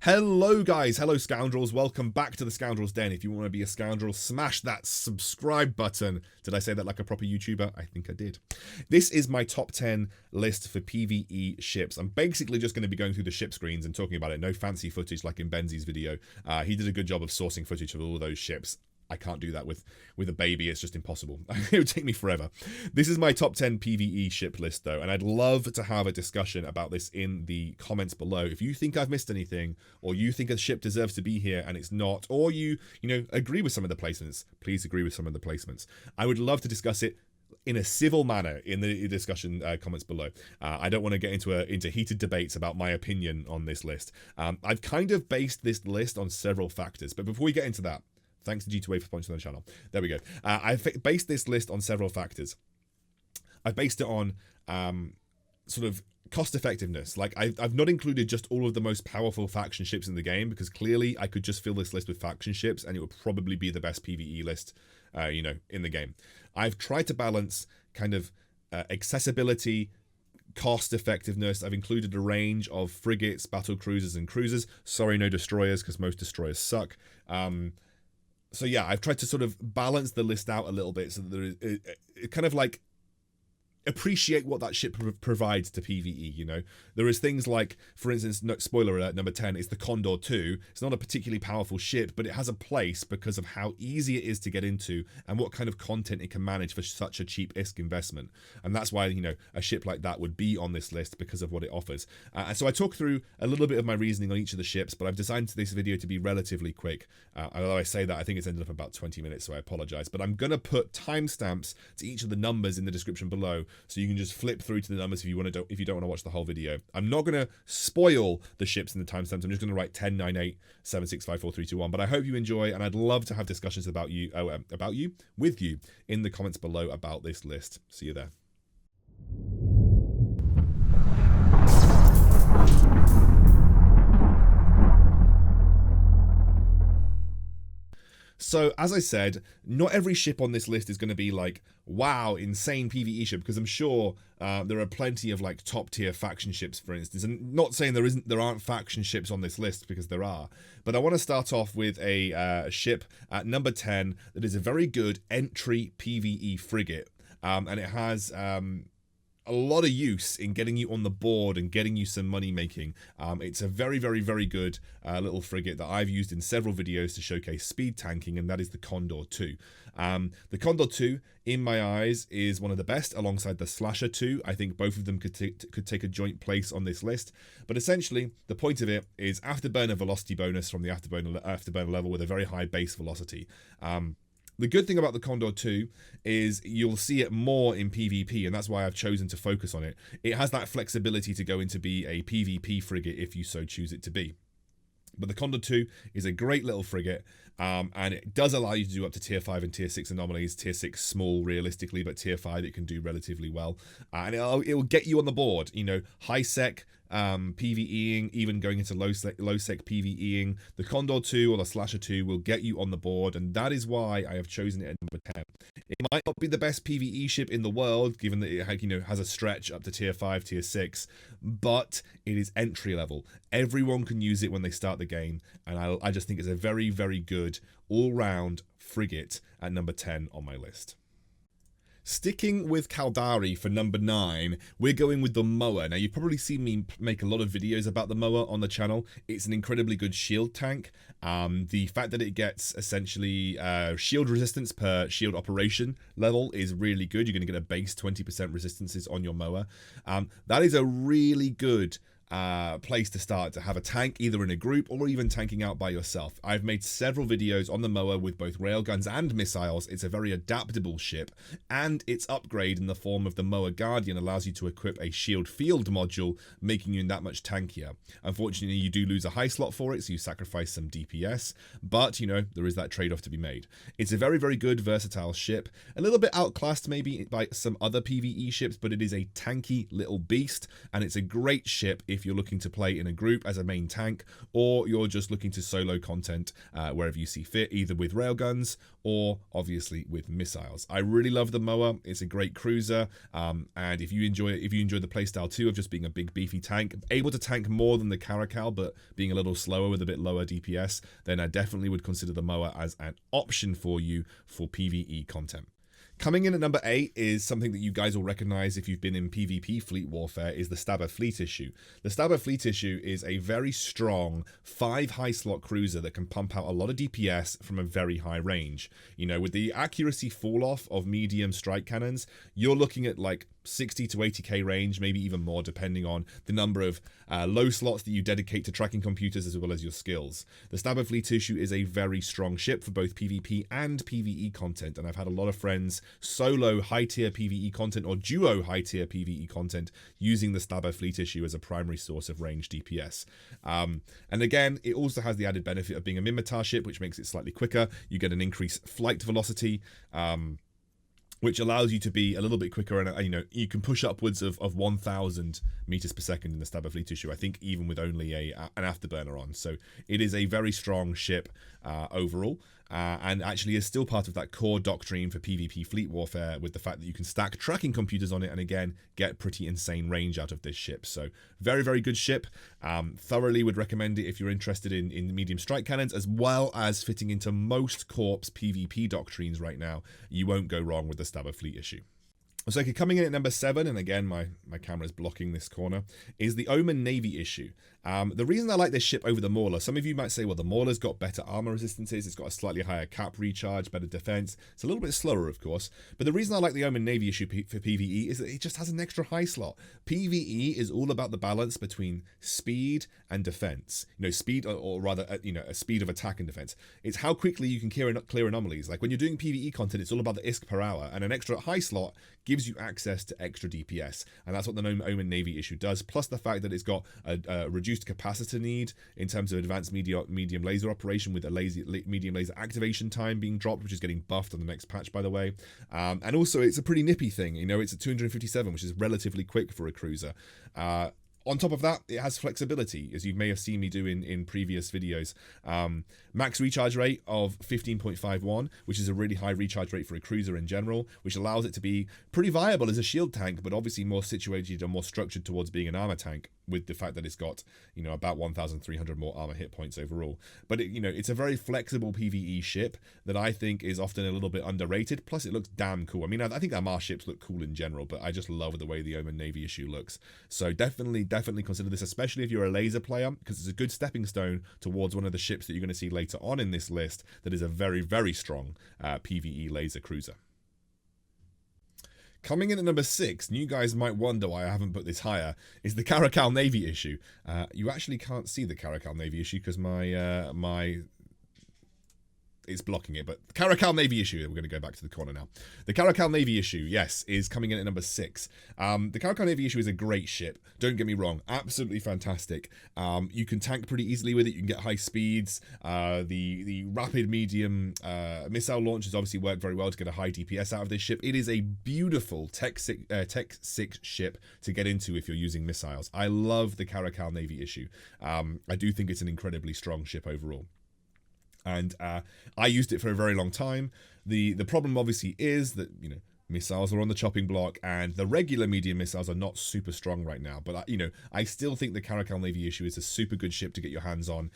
Hello guys, hello scoundrels, welcome back to the Scoundrels Den. If you want to be a scoundrel, smash that subscribe button. Did I say that like a proper YouTuber? I think I did. This is my top 10 list for PvE ships. I'm basically just going to be going through the ship screens and talking about it. No fancy footage like in Benzi's video. He did a good job of sourcing footage of all those ships. I can't do that with a baby. It's just impossible. It would take me forever. This is my top 10 PvE ship list though, and I'd love to have a discussion about this in the comments below. If you think I've missed anything, or you think a ship deserves to be here and it's not, or you agree with some of the placements, please agree with some of the placements. I would love to discuss it in a civil manner in the discussion comments below. I don't want to get into heated debates about my opinion on this list. I've kind of based this list on several factors, but before we get into that, thanks to G2A for sponsoring the channel. There we go. I've based this list on several factors. I've based it on sort of cost effectiveness. Like I've not included just all of the most powerful faction ships in the game, because clearly I could just fill this list with faction ships and it would probably be the best PvE list, in the game. I've tried to balance kind of accessibility, cost effectiveness. I've included a range of frigates, battle cruisers, and cruisers. Sorry, no destroyers, because most destroyers suck. So yeah, I've tried to sort of balance the list out a little bit so that there is kind of like appreciate what that ship provides to PvE, There is things like, for instance, spoiler alert, number 10 is the Condor 2. It's not a particularly powerful ship, but it has a place because of how easy it is to get into and what kind of content it can manage for such a cheap ISK investment. And that's why, a ship like that would be on this list because of what it offers. And so I talk through a little bit of my reasoning on each of the ships, but I've designed this video to be relatively quick. Although I say that, I think it's ended up about 20 minutes, so I apologize. But I'm going to put timestamps to each of the numbers in the description below, so you can just flip through to the numbers if you don't want to watch the whole video. I'm not going to spoil the ships in the timestamps. I'm just going to write 10, 9, 8, 7, 6, 5, 4, 3, 2, 1. But I hope you enjoy, and I'd love to have discussions with you in the comments below about this list. See you there. So, as I said, not every ship on this list is going to be like, wow, insane PvE ship, because I'm sure there are plenty of like top tier faction ships, for instance. And not saying there aren't faction ships on this list, because there are. But I want to start off with a ship at number 10 that is a very good entry PvE frigate. And it has a lot of use in getting you on the board and getting you some money making. It's a very, very, very good little frigate that I've used in several videos to showcase speed tanking, and that is the Condor 2. The Condor 2, in my eyes, is one of the best alongside the Slasher 2. I think both of them could take a joint place on this list. But essentially, the point of it is afterburner velocity bonus from the afterburner level with a very high base velocity. The good thing about the Condor 2 is you'll see it more in PvP, and that's why I've chosen to focus on it. It has that flexibility to go into be a PvP frigate if you so choose it to be. But the Condor 2 is a great little frigate, and it does allow you to do up to tier 5 and tier 6 anomalies. Tier 6 small realistically, but tier 5 it can do relatively well. And it will get you on the board, high sec PvEing, even going into low sec PvEing. The Condor 2 or the Slasher 2 will get you on the board, and that is why I have chosen it at number 10. It might not be the best PvE ship in the world, given that it has a stretch up to tier 5, tier 6, but it is entry level. Everyone can use it when they start the game, and I just think it's a very, very good all-round frigate at number 10 on my list. Sticking with Caldari for number 9, we're going with the Moa. Now, you've probably seen me make a lot of videos about the Moa on the channel. It's an incredibly good shield tank. The fact that it gets essentially shield resistance per shield operation level is really good. You're going to get a base 20% resistances on your Moa. That is a really good place to start, to have a tank either in a group or even tanking out by yourself. I've made several videos on the Moa with both railguns and missiles. It's a very adaptable ship, and its upgrade in the form of the Moa Guardian allows you to equip a shield field module, making you that much tankier. Unfortunately, you do lose a high slot for it, so you sacrifice some DPS, but there is that trade-off to be made. It's a very, very good versatile ship, a little bit outclassed maybe by some other PvE ships, but it is a tanky little beast, and it's a great ship if you're looking to play in a group as a main tank, or you're just looking to solo content wherever you see fit, either with railguns or obviously with missiles. I really love the Moa. It's a great cruiser, and if you enjoy the playstyle too of just being a big beefy tank, able to tank more than the Caracal but being a little slower with a bit lower DPS, then I definitely would consider the Moa as an option for you for PvE content. Coming in at number 8 is something that you guys will recognize if you've been in PvP fleet warfare, is the Stabber Fleet Issue. The Stabber Fleet Issue is a very strong 5 high slot cruiser that can pump out a lot of DPS from a very high range. You know, with the accuracy fall off of medium strike cannons, you're looking at like 60 to 80k range, maybe even more depending on the number of low slots that you dedicate to tracking computers as well as your skills. The Stabber Fleet Issue is a very strong ship for both PvP and PvE content, and I've had a lot of friends solo high tier PvE content or duo high tier PvE content using the Stabber Fleet Issue as a primary source of range DPS. And again, it also has the added benefit of being a Minmatar ship, which makes it slightly quicker. You get an increased flight velocity, which allows you to be a little bit quicker, and you know, you can push upwards of 1,000 meters per second in the Stabber Fleet Issue, I think, even with only an afterburner on. So it is a very strong ship overall, and actually is still part of that core doctrine for PvP fleet warfare, with the fact that you can stack tracking computers on it and again get pretty insane range out of this ship. So very, very good ship. Thoroughly would recommend it if you're interested in medium strike cannons, as well as fitting into most corps PvP doctrines right now. You won't go wrong with the Stabber Fleet Issue. So okay, coming in at number 7, and again my camera is blocking this corner, is the Omen Navy Issue. The reason I like this ship over the Mauler, some of you might say, well, the Mauler's got better armor resistances, it's got a slightly higher cap recharge, better defense, it's a little bit slower of course, but the reason I like the Omen Navy Issue for PvE is that it just has an extra high slot. PvE is all about the balance between speed and defense. You know, speed, or rather, you know, a speed of attack and defense. It's how quickly you can clear anomalies. Like when you're doing PvE content, it's all about the ISK per hour, and an extra high slot gives you access to extra DPS, and that's what the Omen Navy Issue does, plus the fact that it's got a reduced capacitor need in terms of advanced medium laser operation, with a medium laser activation time being dropped, which is getting buffed on the next patch, by the way. And also it's a pretty nippy thing, you know, it's at 257, which is relatively quick for a cruiser. On top of that, it has flexibility, as you may have seen me do in previous videos. Max recharge rate of 15.51, which is a really high recharge rate for a cruiser in general, which allows it to be pretty viable as a shield tank, but obviously more situated and more structured towards being an armor tank, with the fact that it's got, you know, about 1,300 more armor hit points overall. But it, you know, it's a very flexible PvE ship that I think is often a little bit underrated. Plus, it looks damn cool. I mean, I think our Mars ships look cool in general, but I just love the way the Omen Navy Issue looks. So definitely consider this, especially if you're a laser player, because it's a good stepping stone towards one of the ships that you're going to see later on in this list that is a very, very strong PvE laser cruiser. Coming in at number 6, and you guys might wonder why I haven't put this higher, is the Caracal Navy Issue. You actually can't see the Caracal Navy Issue because my it's blocking it, but the Caracal Navy Issue, we're going to go back to the corner now. The Caracal Navy Issue, yes, is coming in at number 6. The Caracal Navy Issue is a great ship, don't get me wrong, absolutely fantastic. You can tank pretty easily with it, you can get high speeds. The rapid medium missile launchers obviously work very well to get a high DPS out of this ship. It is a beautiful Tech 6 ship to get into if you're using missiles. I love the Caracal Navy Issue. I do think it's an incredibly strong ship overall. And I used it for a very long time. The problem obviously is that, you know, missiles are on the chopping block, and the regular medium missiles are not super strong right now. But, you know, I still think the Caracal Navy Issue is a super good ship to get your hands on,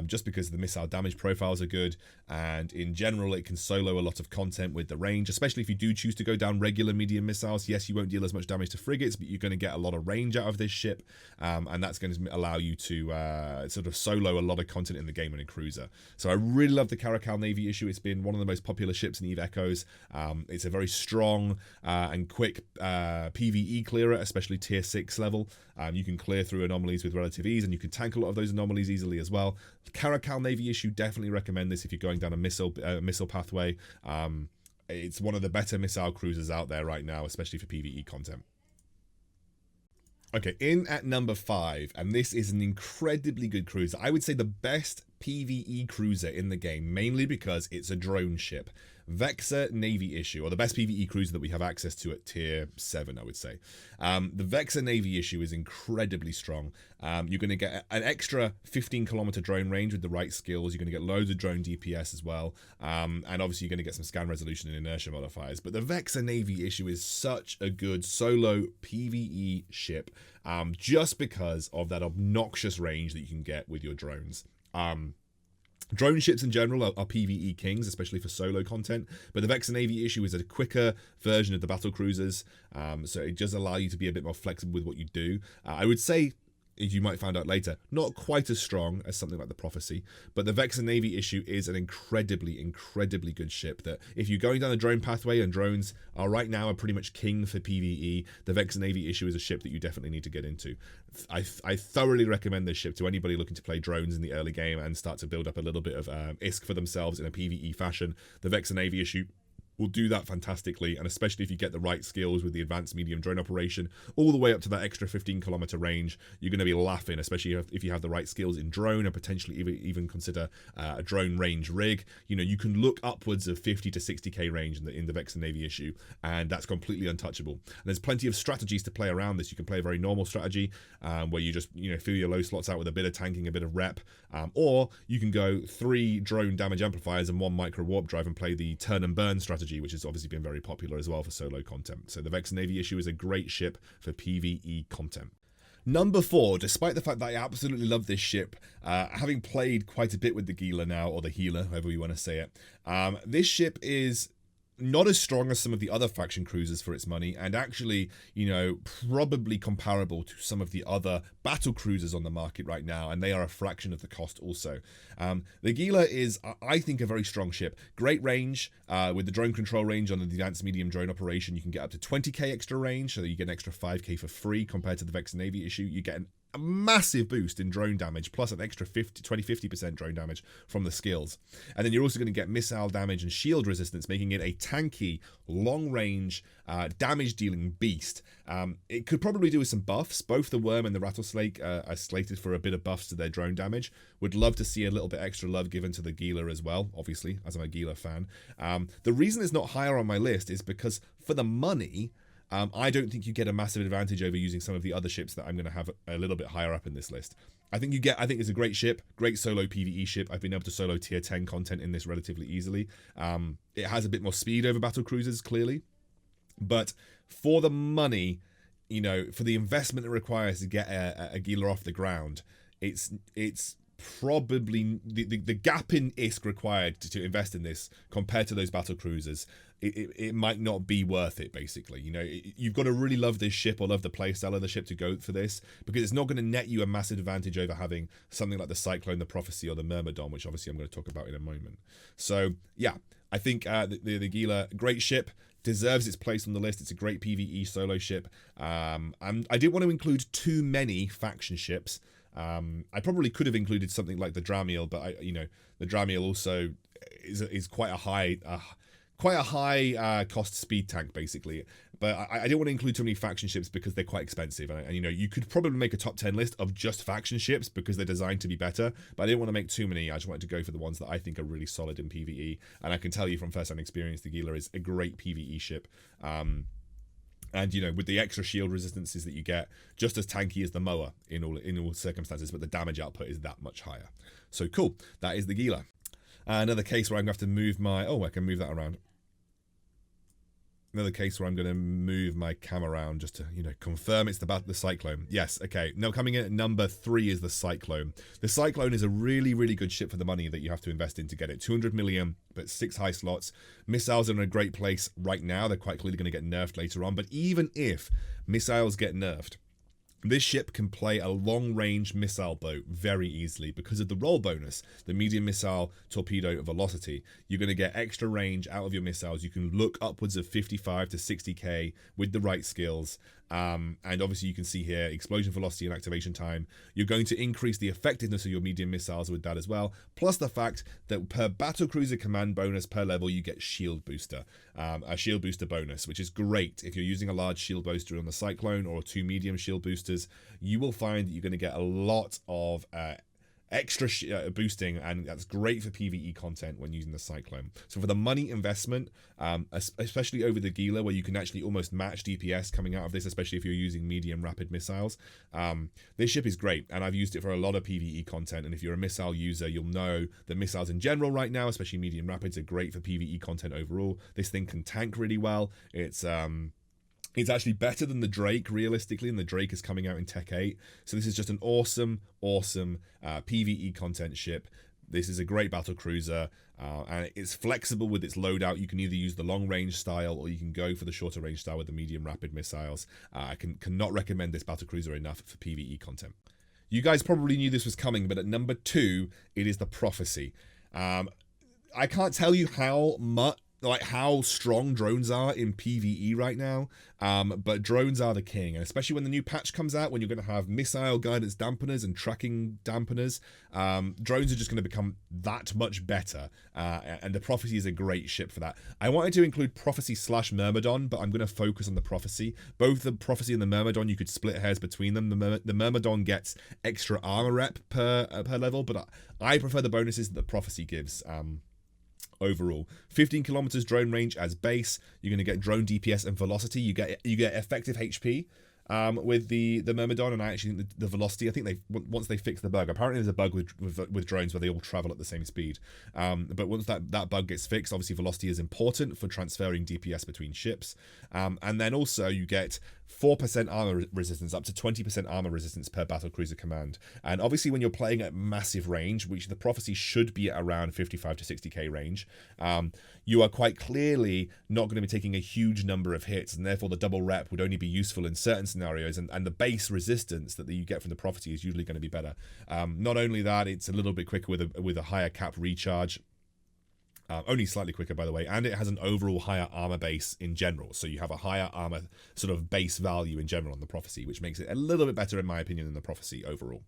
just because the missile damage profiles are good, and in general, it can solo a lot of content with the range, especially if you do choose to go down regular medium missiles. Yes, you won't deal as much damage to frigates, but you're going to get a lot of range out of this ship, and that's going to allow you to sort of solo a lot of content in the game and in cruiser. So I really love the Caracal Navy Issue. It's been one of the most popular ships in EVE Echoes. It's a very strong and quick PvE clearer, especially tier 6 level. You can clear through anomalies with relative ease, and you can tank a lot of those anomalies easily as well. Caracal Navy Issue, definitely recommend this if you're going down a missile pathway. It's one of the better missile cruisers out there right now, especially for PvE content. Okay, in at number 5, and this is an incredibly good cruiser. I would say the best PvE cruiser in the game, mainly because it's a drone ship. Vexor Navy issue, or the best PvE cruiser that we have access to at tier 7, I would say. The Vexor Navy issue is incredibly strong. You're going to get an extra 15-kilometer drone range with the right skills. You're going to get loads of drone DPS as well. And obviously you're going to get some scan resolution and inertia modifiers. But the Vexor Navy issue is such a good solo PvE ship, just because of that obnoxious range that you can get with your drones. Drone ships in general are PvE kings, especially for solo content, but the Vexor Navy issue is a quicker version of the battle cruisers, so it does allow you to be a bit more flexible with what you do. I would say, as you might find out later, not quite as strong as something like the Prophecy, but the Vexor Navy issue is an incredibly, incredibly good ship that if you're going down the drone pathway, and drones are right now pretty much king for PvE, the Vexor Navy issue is a ship that you definitely need to get into. I thoroughly recommend this ship to anybody looking to play drones in the early game and start to build up a little bit of ISK for themselves in a PvE fashion. The Vexor Navy issue will do that fantastically, and especially if you get the right skills with the advanced medium drone operation all the way up to that extra 15-kilometer range, you're going to be laughing, especially if you have the right skills in drone, and potentially even consider a drone range rig. You know, you can look upwards of 50 to 60k range in the Vexor Navy issue, and that's completely untouchable. And there's plenty of strategies to play around this. You can play a very normal strategy where you just fill your low slots out with a bit of tanking, a bit of rep, or you can go 3 drone damage amplifiers and 1 micro warp drive and play the turn and burn strategy, which has obviously been very popular as well for solo content. So the Vexor Navy issue is a great ship for PvE content. Number 4, despite the fact that I absolutely love this ship, having played quite a bit with the Gila now, or the Healer, however you want to say it, this ship is not as strong as some of the other faction cruisers for its money, and actually, probably comparable to some of the other battle cruisers on the market right now, and they are a fraction of the cost also. The Gila is, I think, a very strong ship. Great range, with the drone control range on the advanced medium drone operation, you can get up to 20k extra range, so you get an extra 5k for free compared to the Vexor Navy issue. You get a massive boost in drone damage, plus an extra 20-50% drone damage from the skills. And then you're also going to get missile damage and shield resistance, making it a tanky, long-range, damage-dealing beast. It could probably do with some buffs. Both the Worm and the Rattlesnake are slated for a bit of buffs to their drone damage. Would love to see a little bit extra love given to the Gila as well, obviously, as I'm a Gila fan. The reason it's not higher on my list is because for the money, I don't think you get a massive advantage over using some of the other ships that I'm going to have a little bit higher up in this list. I think it's a great ship, great solo PvE ship. I've been able to solo tier 10 content in this relatively easily. It has a bit more speed over battle cruisers, clearly. But for the money, for the investment it requires to get a Gila off the ground, it's probably the gap in ISK required to invest in this compared to those battle cruisers. It might not be worth it, basically. You've got to really love this ship or love the playstyle of the ship to go for this, because it's not going to net you a massive advantage over having something like the Cyclone, the Prophecy, or the Myrmidon, which obviously I'm going to talk about in a moment. So, yeah, I think the Gila, great ship, deserves its place on the list. It's a great PvE solo ship. I didn't want to include too many faction ships. I probably could have included something like the Dramiel, but the Dramiel also is quite a high cost speed tank, basically. But I didn't want to include too many faction ships because they're quite expensive. And you could probably make a top 10 list of just faction ships because they're designed to be better. But I didn't want to make too many. I just wanted to go for the ones that I think are really solid in PvE. And I can tell you from first-hand experience, the Gila is a great PvE ship. And with the extra shield resistances that you get, just as tanky as the Moa in all circumstances, but the damage output is that much higher. So cool, that is the Gila. Another case where I'm going to have to move I can move that around. Another case where I'm going to move my cam around just to, confirm it's the Cyclone. Yes, okay. Now coming in at number 3 is the Cyclone. The Cyclone is a really, really good ship for the money that you have to invest in to get it. 200 million, but 6 high slots. Missiles are in a great place right now. They're quite clearly going to get nerfed later on. But even if missiles get nerfed, this ship can play a long-range missile boat very easily because of the roll bonus, the medium missile torpedo velocity. You're going to get extra range out of your missiles. You can look upwards of 55 to 60k with the right skills. And obviously you can see here explosion velocity and activation time. You're going to increase the effectiveness of your medium missiles with that as well. Plus the fact that per battle cruiser command bonus per level, you get shield booster, a shield booster bonus, which is great. If you're using a large shield booster on the Cyclone or 2 medium shield boosters, you will find that you're going to get a lot of extra boosting, and that's great for PvE content when using the Cyclone. So for the money investment, especially over the Gila, where you can actually almost match DPS coming out of this, especially if you're using medium rapid missiles, this ship is great, and I've used it for a lot of PvE content. And if you're a missile user, you'll know that missiles in general right now, especially medium rapids, are great for PvE content overall. This thing can tank really well. It's actually better than the Drake, realistically, and the Drake is coming out in Tech 8. So this is just an awesome PvE content ship. This is a great battle cruiser, and it's flexible with its loadout. You can either use the long-range style, or you can go for the shorter range style with the medium rapid missiles. I cannot recommend this battle cruiser enough for PvE content. You guys probably knew this was coming, but at number 2, it is the Prophecy. I can't tell you how strong drones are in PvE right now, but drones are the king, and especially when the new patch comes out, when you're going to have missile guidance dampeners and tracking dampeners, drones are just going to become that much better, and the Prophecy is a great ship for that. I wanted to include Prophecy / Myrmidon, but I'm going to focus on the Prophecy. Both the Prophecy and the Myrmidon, you could split hairs between them. The Myrmidon gets extra armor rep per level, but I prefer the bonuses that the Prophecy gives. Overall, 15 kilometers drone range as base. You're going to get drone DPS and velocity. You get effective HP with the Myrmidon, and I actually think the velocity. I think once they fix the bug. Apparently, there's a bug with drones where they all travel at the same speed. But once that bug gets fixed, obviously velocity is important for transferring DPS between ships. And then also you get 4% armor resistance, up to 20% armor resistance per battlecruiser command. And obviously when you're playing at massive range, which the Prophecy should be at around 55 to 60k range, you are quite clearly not going to be taking a huge number of hits, and therefore the double rep would only be useful in certain scenarios, and the base resistance that you get from the Prophecy is usually going to be better. Not only that, it's a little bit quicker with a higher cap recharge. Only slightly quicker, by the way, and it has an overall higher armor base in general. So you have a higher armor sort of base value in general on the Prophecy, which makes it a little bit better, in my opinion, than the Prophecy overall.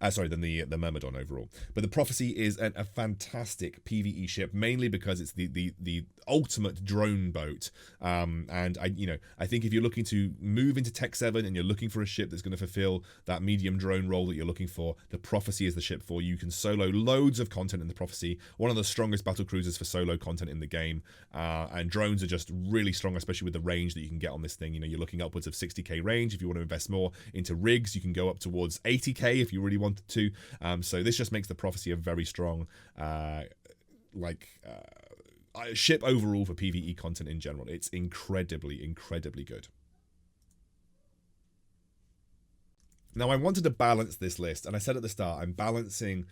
Than the Myrmidon overall. But the Prophecy is a fantastic PvE ship, mainly because it's the ultimate drone boat. And I think if you're looking to move into Tech 7 and you're looking for a ship that's going to fulfill that medium drone role that you're looking for, the Prophecy is the ship for you. You can solo loads of content in the Prophecy. One of the strongest battle cruisers for solo content in the game, and drones are just really strong, especially with the range that you can get on this thing. You're looking upwards of 60k range. If you want to invest more into rigs, you can go up towards 80k if you really wanted to. So this just makes the Prophecy a very strong ship overall for PvE content in general. It's incredibly good. Now, I wanted to balance this list, and I said at the start, I'm balancing,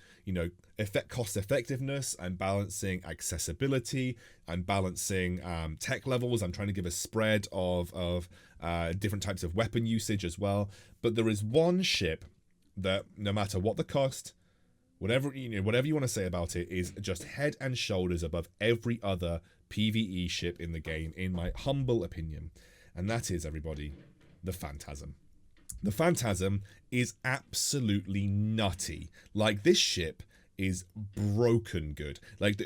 cost effectiveness, I'm balancing accessibility, I'm balancing tech levels, I'm trying to give a spread of different types of weapon usage as well. But there is one ship that, no matter what the cost, whatever you want to say about it, is just head and shoulders above every other PvE ship in the game, in my humble opinion. And that is, everybody, the Phantasm. The Phantasm is absolutely nutty. Like, this ship is broken good. Like,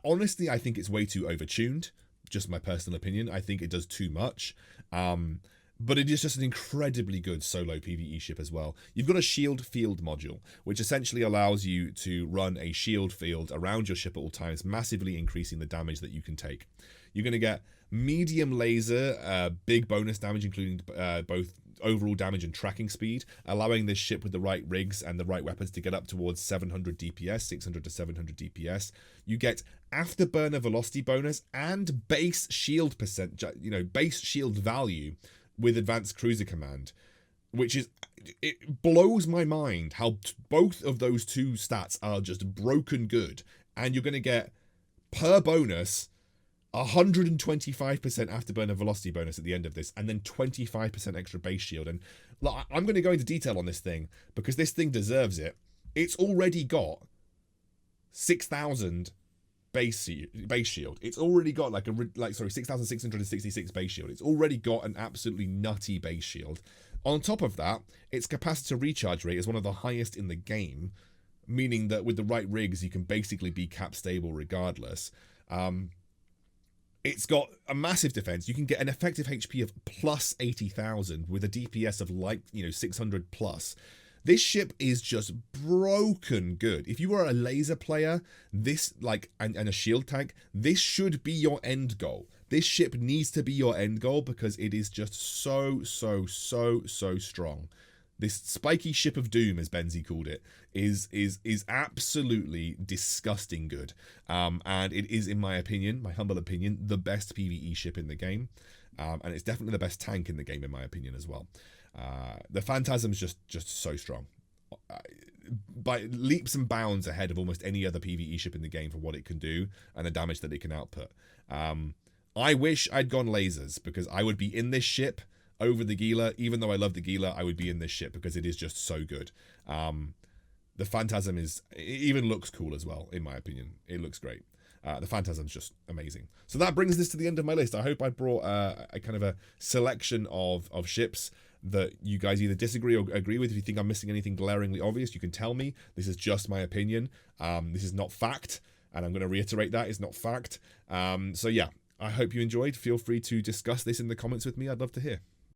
honestly, I think it's way too overtuned. Just my personal opinion. I think it does too much. But it is just an incredibly good solo PvE ship as well. You've got a shield field module, which essentially allows you to run a shield field around your ship at all times, massively increasing the damage that you can take. You're going to get medium laser, big bonus damage, including both overall damage and tracking speed, allowing this ship with the right rigs and the right weapons to get up towards 700 DPS, 600 to 700 DPS. You get afterburner velocity bonus and base shield base shield value with advanced cruiser command, which is, it blows my mind how both of those two stats are just broken good, and you're going to get per bonus 125% afterburner velocity bonus at the end of this, and then 25% extra base shield. And I'm going to go into detail on this thing because this thing deserves it. It's already got 6,000 base shield. It's already got 6,666 base shield. It's already got an absolutely nutty base shield. On top of that, its capacitor recharge rate is one of the highest in the game, meaning that with the right rigs, you can basically be cap stable regardless. It's got a massive defense. You can get an effective HP of plus 80,000 with a DPS of 600 plus. This ship is just broken good. If you are a laser player, this and a shield tank, this should be your end goal. This ship needs to be your end goal because it is just so strong. This spiky ship of doom, as Benzie called it, is absolutely disgusting good. And it is, in my opinion, my humble opinion, the best PvE ship in the game. And it's definitely the best tank in the game, in my opinion, as well. The Phantasm's just so strong. By leaps and bounds ahead of almost any other PvE ship in the game for what it can do and the damage that it can output. I wish I'd gone lasers, because I would be in this ship over the Gila. Even though I love the Gila, I would be in this ship because it is just so good. The Phantasm it even looks cool as well, in my opinion. It looks great. The Phantasm's just amazing. So that brings this to the end of my list. I hope I brought a kind of a selection of ships that you guys either disagree or agree with. If you think I'm missing anything glaringly obvious, you can tell me. This is just my opinion. This is not fact, and I'm going to reiterate that. It's not fact. So yeah, I hope you enjoyed. Feel free to discuss this in the comments with me. I'd love to hear.